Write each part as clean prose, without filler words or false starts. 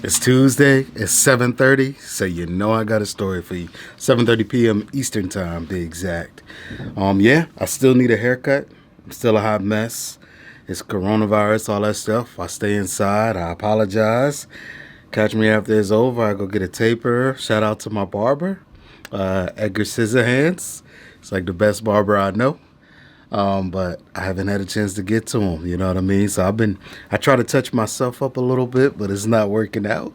It's Tuesday. It's 7:30, so you know I got a story for you. 7:30 p.m. Eastern time, to be exact. Yeah, I still need a haircut. I'm still a hot mess. It's coronavirus, all that stuff. I stay inside. I apologize. Catch me after it's over. I go get a taper. Shout out to my barber, Edgar Scissorhands. It's like the best barber I know. But I haven't had a chance to get to him. You know what I mean? So I try to touch myself up a little bit, but it's not working out.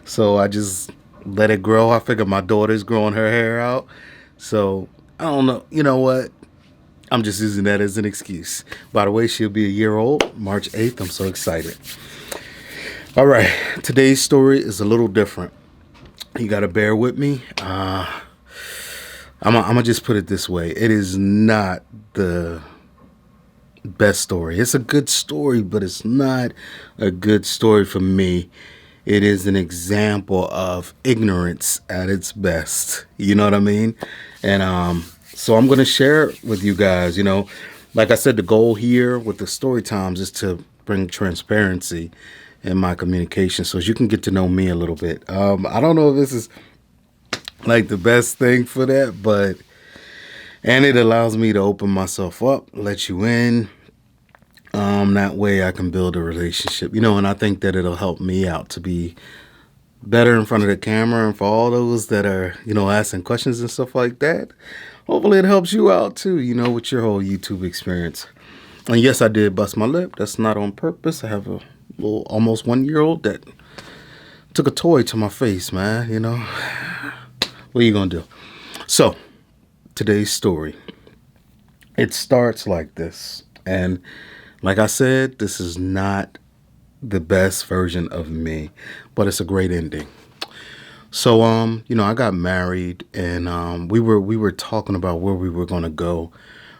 So I just let it grow. I figure my daughter's growing her hair out. So I don't know. You know what? I'm just using that as an excuse. By the way, she'll be a year old, March 8th. I'm so excited. All right. Today's story is a little different. You got to bear with me. I'm going to just put it this way. It is not the best story. It's a good story, but it's not a good story for me. It is an example of ignorance at its best. You know what I mean? And so I'm going to share it with you guys. Like I said, the goal here with the story times is to bring transparency in my communication so you can get to know me a little bit. I don't know if this is like the best thing for that, but and it allows me to open myself up, let you in. That way I can build a relationship, and I think that it'll help me out to be better in front of the camera. And for all those that are, asking questions and stuff like that, hopefully it helps you out too, with your whole YouTube experience. And yes, I did bust my lip. That's not on purpose. I have a little almost 1-year-old that took a toy to my face, man. What are you going to do? So, today's story. It starts like this. And like I said, this is not the best version of me, but it's a great ending. So, I got married, and we were talking about where we were gonna go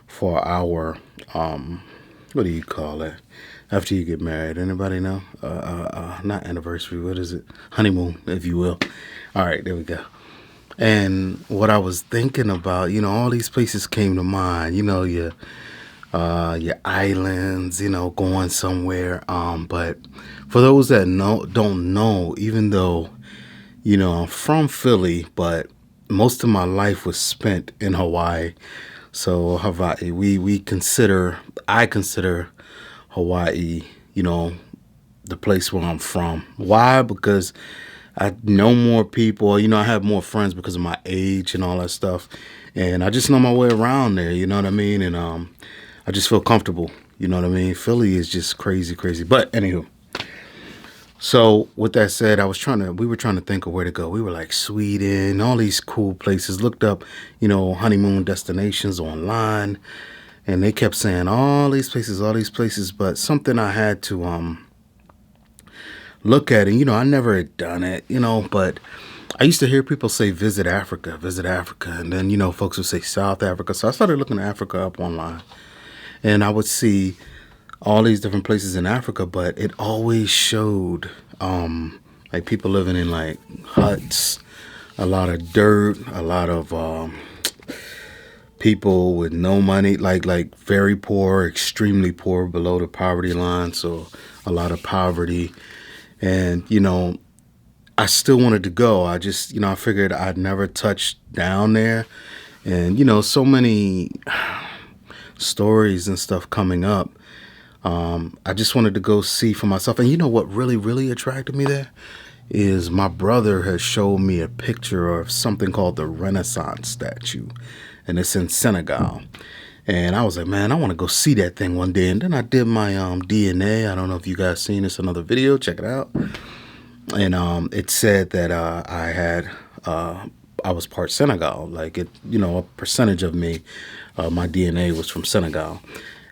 for our what do you call it? After you get married, anybody know? Not anniversary. What is it? Honeymoon, if you will. All right, there we go. And what I was thinking about, all these places came to mind. Your islands, going somewhere. But for those that don't know, even though I'm from Philly, but most of my life was spent in Hawaii. So Hawaii, I consider Hawaii, the place where I'm from. Why? Because I know more people. I have more friends because of my age and all that stuff, and I just know my way around there. You know what I mean? And I just feel comfortable. You know what I mean? Philly is just crazy, crazy. But anywho, so with that said, we were trying to think of where to go. We were like Sweden, all these cool places. Looked up, honeymoon destinations online, and they kept saying all these places. But something I had to look at it. I never had done it. But I used to hear people say visit Africa, and then folks would say South Africa. So I started looking Africa up online. And I would see all these different places in Africa, but it always showed like people living in like huts, a lot of dirt, a lot of people with no money, like very poor, extremely poor, below the poverty line. So a lot of poverty, and I still wanted to go. I just I figured I'd never touch down there, and so many stories and stuff coming up. I just wanted to go see for myself. And what really, really attracted me there is my brother has showed me a picture of something called the Renaissance statue, and it's in Senegal. And I was like, man, I want to go see that thing one day. And then I did my DNA. I don't know if you guys seen this another video. Check it out. And it said that I was part Senegal. Like a percentage of me, my DNA was from Senegal.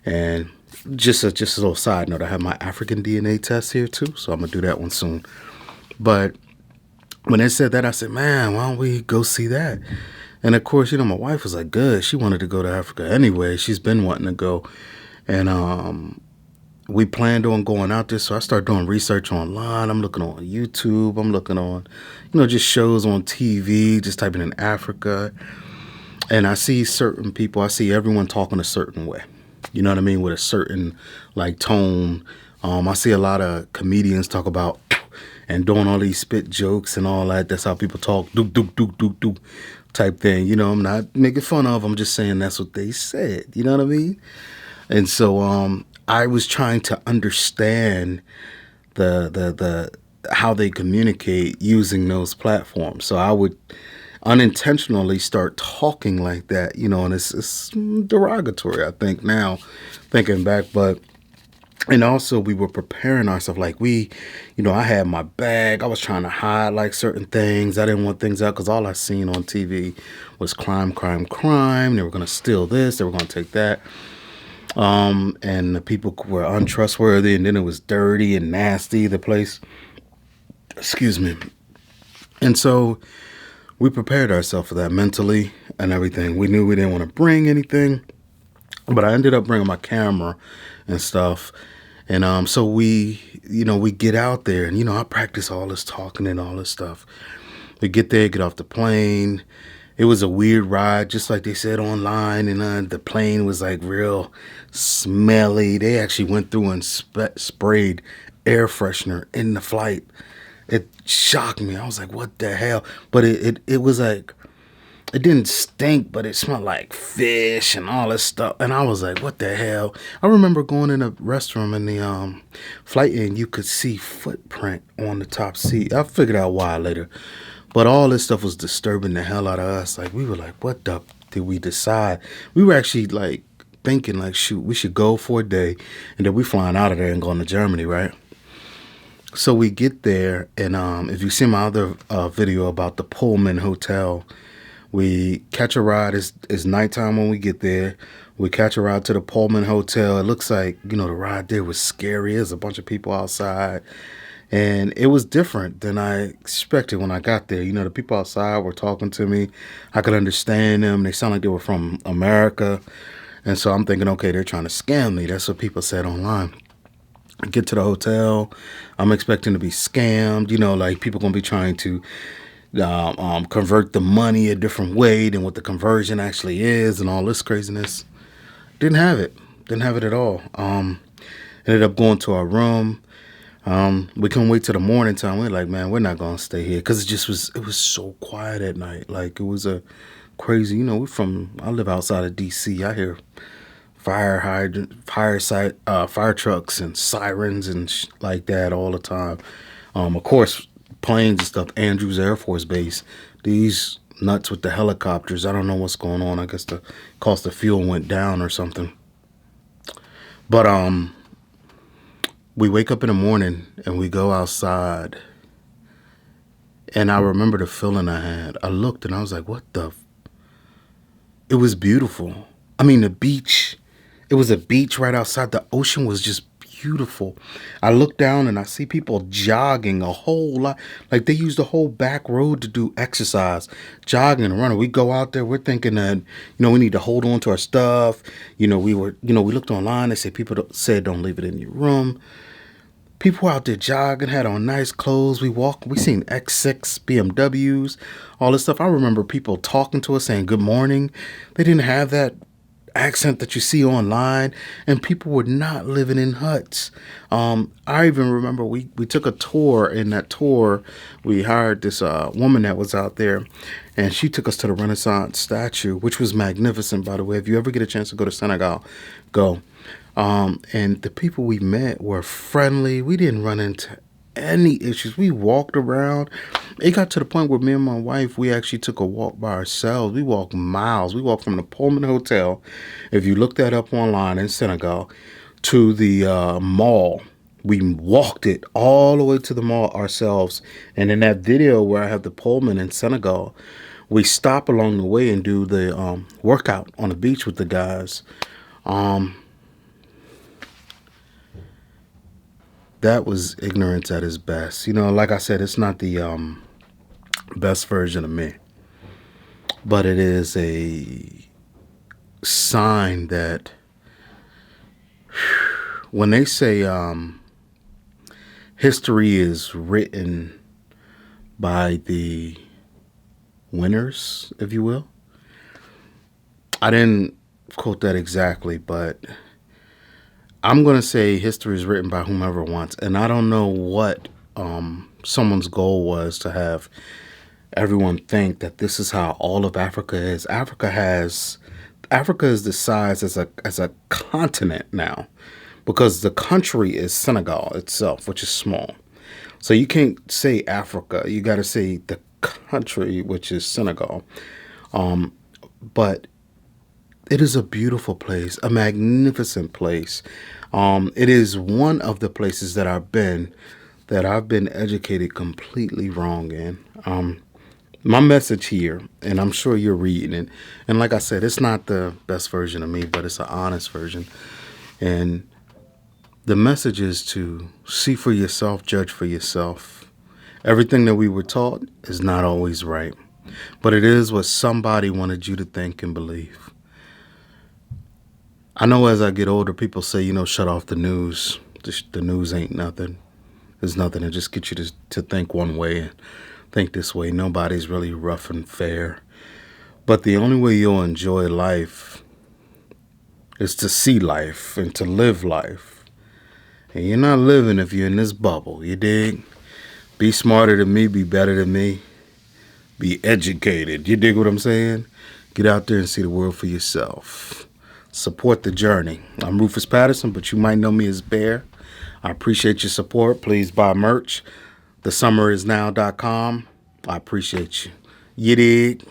And just a little side note, I have my African DNA test here too, so I'm gonna do that one soon. But when they said that, I said, man, why don't we go see that? And of course, my wife was like, good. She wanted to go to Africa anyway. She's been wanting to go, and we planned on going out there. So I started doing research online. I'm looking on YouTube. I'm looking on, just shows on TV. Just typing in Africa, and I see certain people. I see everyone talking a certain way. You know what I mean? With a certain like tone. I see a lot of comedians talk about and doing all these spit jokes and all that. That's how people talk, doop doop doop doop doop type thing. I'm not making fun of. I'm just saying that's what they said. You know what I mean? And so I was trying to understand the how they communicate using those platforms. So I would unintentionally start talking like that, and it's derogatory, I think, now, thinking back. But and also we were preparing ourselves, like I had my bag. I was trying to hide like certain things. I didn't want things out because all I seen on TV was crime, crime, crime. They were going to steal this. They were going to take that. And the people were untrustworthy, and then it was dirty and nasty, the place. Excuse me. And so we prepared ourselves for that mentally and everything. We knew we didn't want to bring anything, but I ended up bringing my camera and stuff. And so we get out there, and I practice all this talking and all this stuff. We get there, get off the plane. It was a weird ride, just like they said online, and the plane was like real smelly. They actually went through and sprayed air freshener in the flight. It shocked me. I was like, what the hell? But it was like, it didn't stink, but it smelled like fish and all this stuff. And I was like, what the hell? I remember going in a restroom in the flight, and you could see footprint on the top seat. I figured out why later. But all this stuff was disturbing the hell out of us. Like, we were like, what the did we decide? We were actually like thinking like, shoot, we should go for a day, and then we flying out of there and going to Germany, right? So we get there, and if you see my other video about the Pullman Hotel, we catch a ride. It's nighttime when we get there. We catch a ride to the Pullman Hotel. It looks like, the ride there was scary. There's a bunch of people outside. And it was different than I expected when I got there. The people outside were talking to me. I could understand them. They sound like they were from America. And so I'm thinking, okay, they're trying to scam me. That's what people said online. I get to the hotel. I'm expecting to be scammed. Like people going to be trying to convert the money a different way than what the conversion actually is and all this craziness. Didn't have it. Didn't have it at all. Ended up going to our room. We couldn't wait till the morning time. We're like, man, we're not going to stay here. Because it was so quiet at night. Like, it was a crazy, I live outside of D.C. I hear fire hydrant, fire trucks and sirens and like that all the time. Of course, planes and stuff. Andrews Air Force Base. These nuts with the helicopters. I don't know what's going on. I guess the cost of fuel went down or something. But we wake up in the morning and we go outside. And I remember the feeling I had. I looked and I was like, what the? It was beautiful. I mean, the beach. It was a beach right outside. The ocean was just beautiful. I look down and I see people jogging a whole lot. Like they used the whole back road to do exercise, jogging and running. We go out there, we're thinking that, we need to hold on to our stuff. We looked online. They said people said don't leave it in your room. People out there jogging, had on nice clothes. We seen X6 BMWs, all this stuff. I remember people talking to us saying good morning. They didn't have that accent that you see online, and people were not living in huts. I even remember we took a tour. In that tour, we hired this woman that was out there, and she took us to the Renaissance statue, which was magnificent, by the way. If you ever get a chance to go to Senegal, go. And the people we met were friendly. We didn't run into any issues. We walked around. It got to the point where me and my wife, we actually took a walk by ourselves. We walked miles. We walked from the Pullman Hotel, if you look that up online in Senegal, to the mall. We walked it all the way to the mall ourselves. And in that video where I have the Pullman in Senegal, we stop along the way and do the workout on the beach with the guys. That was ignorance at its best. Like I said, it's not the best version of me, but it is a sign that when they say history is written by the winners, if you will. I didn't quote that exactly, but I'm going to say history is written by whomever wants. And I don't know what someone's goal was to have everyone think that this is how all of Africa is. Africa is the size as a continent now, because the country is Senegal itself, which is small. So you can't say Africa. You got to say the country, which is Senegal. But it is a beautiful place, a magnificent place. It is one of the places that I've been educated completely wrong in. My message here, and I'm sure you're reading it, and like I said, it's not the best version of me, but it's an honest version. And the message is to see for yourself, judge for yourself. Everything that we were taught is not always right, but it is what somebody wanted you to think and believe. I know as I get older, people say, shut off the news. The news ain't nothing. There's nothing. It just gets you to think one way and think this way. Nobody's really rough and fair. But the only way you'll enjoy life is to see life and to live life. And you're not living if you're in this bubble, you dig? Be smarter than me, be better than me, be educated. You dig what I'm saying? Get out there and see the world for yourself. Support the journey. I'm Rufus Patterson, but you might know me as Bear. I appreciate your support. Please buy merch. thesummerisnow.com. I appreciate you. You dig?